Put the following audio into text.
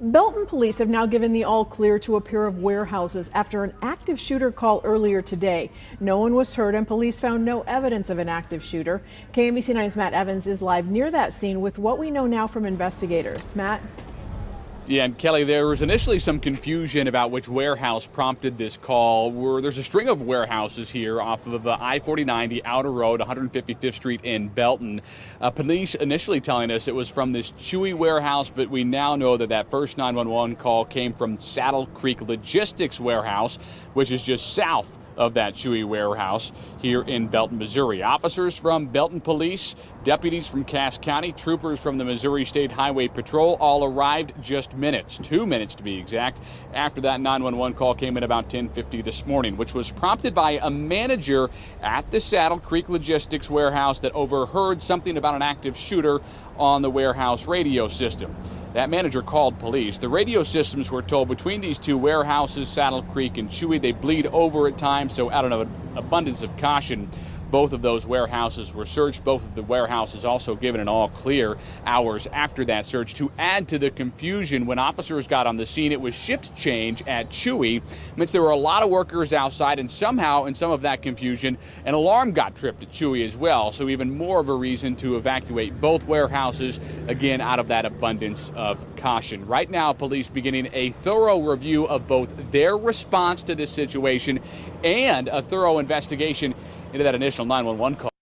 Belton police have now given the all clear to a pair of warehouses after an active shooter call earlier today. No one was hurt and police found no evidence of an active shooter. KMBC 9's Matt Evans is live near that scene with what we know now from investigators. Matt? Yeah, and Kelly, there was initially some confusion about which warehouse prompted this call. There's a string of warehouses here off of I-49, the outer road, 155th Street in Belton. Police initially telling us it was from this Chewy warehouse, but we now know that that first 911 call came from Saddle Creek Logistics Warehouse, which is just south of that Chewy warehouse here in Belton, Missouri. Officers from Belton Police, deputies from Cass County, troopers from the Missouri State Highway Patrol all arrived just 2 minutes to be exact, after that 911 call came in about 10:50 this morning, which was prompted by a manager at the Saddle Creek Logistics Warehouse that overheard something about an active shooter on the warehouse radio system. That manager called police. The radio systems were told between these two warehouses, Saddle Creek and Chewy, they bleed over at times, so out of an abundance of caution, both of those warehouses were searched. Both of the warehouses also given an all clear hours after that search. To add to the confusion, when officers got on the scene, it was shift change at Chewy. It means there were a lot of workers outside, and somehow in some of that confusion, an alarm got tripped at Chewy as well. So even more of a reason to evacuate both warehouses, again, out of that abundance of caution. Right now, police beginning a thorough review of both their response to this situation and a thorough investigation into that initial 911 call.